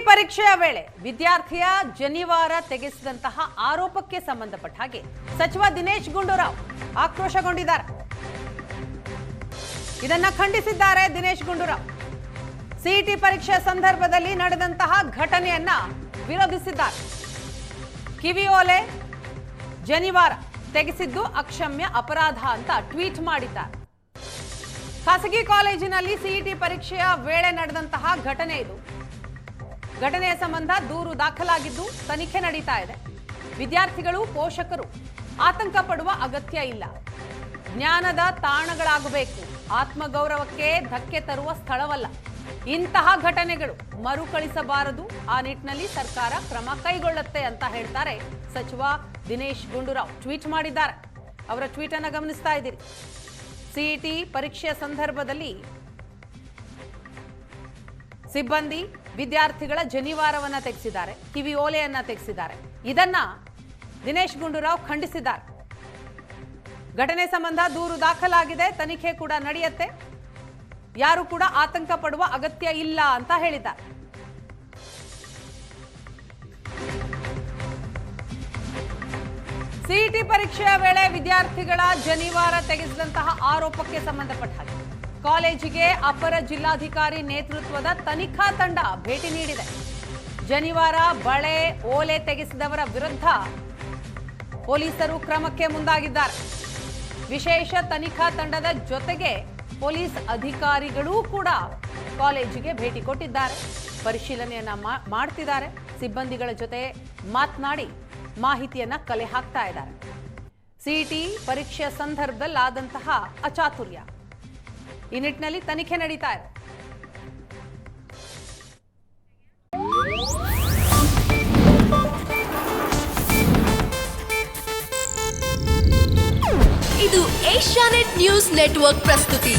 ಪರೀಕ್ಷೆಯ ವೇಳೆ ವಿದ್ಯಾರ್ಥಿಯ ಜನಿವಾರ ತೆಗೆಸಿದಂತಹ ಆರೋಪಕ್ಕೆ ಸಂಬಂಧಪಟ್ಟ ಹಾಗೆ ಸಚಿವ ದಿನೇಶ್ ಗುಂಡೂರಾವ್ ಆಕ್ರೋಶಗೊಂಡಿದ್ದಾರೆ. ಇದನ್ನ ಖಂಡಿಸಿದ್ದಾರೆ ದಿನೇಶ್ ಗುಂಡೂರಾವ್. ಸಿಇಟಿ ಪರೀಕ್ಷೆ ಸಂದರ್ಭದಲ್ಲಿ ನಡೆದಂತಹ ಘಟನೆಯನ್ನ ವಿರೋಧಿಸಿದ್ದಾರೆ. ಕಿವಿಯೋಲೆ ಜನಿವಾರ ತೆಗೆಸಿದ್ದು ಅಕ್ಷಮ್ಯ ಅಪರಾಧ ಅಂತ ಟ್ವೀಟ್ ಮಾಡಿದ್ದಾರೆ. ಖಾಸಗಿ ಕಾಲೇಜಿನಲ್ಲಿ ಸಿಇಟಿ ಪರೀಕ್ಷೆಯ ವೇಳೆ ನಡೆದಂತಹ ಘಟನೆ ಇದು. ಘಟನೆಯ ಸಂಬಂಧ ದೂರು ದಾಖಲಾಗಿದ್ದು ತನಿಖೆ ನಡೀತಾ ಇದೆ. ವಿದ್ಯಾರ್ಥಿಗಳು ಪೋಷಕರು ಆತಂಕ ಪಡುವ ಅಗತ್ಯ ಇಲ್ಲ. ಜ್ಞಾನದ ತಾಣಗಳಾಗಬೇಕು, ಆತ್ಮಗೌರವಕ್ಕೆ ಧಕ್ಕೆ ತರುವ ಸ್ಥಳವಲ್ಲ. ಇಂತಹ ಘಟನೆಗಳು ಮರುಕಳಿಸಬಾರದು. ಆ ನಿಟ್ಟಿನಲ್ಲಿ ಸರ್ಕಾರ ಕ್ರಮ ಕೈಗೊಳ್ಳುತ್ತೆ ಅಂತ ಹೇಳ್ತಾರೆ ಸಚಿವ ದಿನೇಶ್ ಗುಂಡೂರಾವ್. ಟ್ವೀಟ್ ಮಾಡಿದ್ದಾರೆ. ಅವರ ಟ್ವೀಟ್ ಅನ್ನು ಗಮನಿಸ್ತಾ ಇದ್ದೀರಿ. ಸಿಇಟಿ ಪರೀಕ್ಷೆಯ ಸಂದರ್ಭದಲ್ಲಿ ಸಿಬ್ಬಂದಿ ವಿದ್ಯಾರ್ಥಿಗಳ ಜನಿವಾರವನ್ನ ತೆಗೆಸಿದ್ದಾರೆ, ಕಿವಿ ಓಲೆಯನ್ನ ತೆಗೆಸಿದ್ದಾರೆ. ಇದನ್ನ ದಿನೇಶ್ ಗುಂಡೂರಾವ್ ಖಂಡಿಸಿದ್ದಾರೆ. ಘಟನೆ ಸಂಬಂಧ ದೂರು ದಾಖಲಾಗಿದೆ, ತನಿಖೆ ಕೂಡ ನಡೆಯುತ್ತೆ. ಯಾರು ಕೂಡ ಆತಂಕ ಪಡುವ ಅಗತ್ಯ ಇಲ್ಲ ಅಂತ ಹೇಳಿದ್ದಾರೆ. ಸಿಇಟಿ ಪರೀಕ್ಷೆಯ ವೇಳೆ ವಿದ್ಯಾರ್ಥಿಗಳ ಜನಿವಾರ ತೆಗೆಸಿದಂತಹ ಆರೋಪಕ್ಕೆ ಸಂಬಂಧಪಟ್ಟ ಹಾಗೆ ಕಾಲೇಜಿಗೆ ಅಪರ ಜಿಲ್ಲಾಧಿಕಾರಿ ನೇತೃತ್ವದ ತನಿಖಾ ತಂಡ ಭೇಟಿ ನೀಡಿದೆ. ಜನಿವಾರ, ಬಳೆ, ಓಲೆ ತೆಗೆಸಿದವರ ವಿರುದ್ಧ ಪೊಲೀಸರು ಕ್ರಮಕ್ಕೆ ಮುಂದಾಗಿದ್ದಾರೆ. ವಿಶೇಷ ತನಿಖಾ ತಂಡದ ಜೊತೆಗೆ ಪೊಲೀಸ್ ಅಧಿಕಾರಿಗಳೂ ಕೂಡ ಕಾಲೇಜಿಗೆ ಭೇಟಿ ಕೊಟ್ಟಿದ್ದಾರೆ. ಪರಿಶೀಲನೆಯನ್ನ ಮಾಡ್ತಿದ್ದಾರೆ. ಸಿಬ್ಬಂದಿಗಳ ಜೊತೆ ಮಾತನಾಡಿ ಮಾಹಿತಿಯನ್ನ ಕಲೆ ಹಾಕ್ತಾ ಇದ್ದಾರೆ. ಸಿಇಟಿ ಪರೀಕ್ಷೆಯ ಸಂದರ್ಭದಲ್ಲಿ ಆದಂತಹ ಅಚಾತುರ್ಯ, ಈ ನಿಟ್ಟಿನಲ್ಲಿ ತನಿಖೆ ನಡೀತಾ ಇದೆ. ಇದು ಏಷ್ಯಾನೆಟ್ ನ್ಯೂಸ್ ನೆಟ್ವರ್ಕ್ ಪ್ರಸ್ತುತಿ.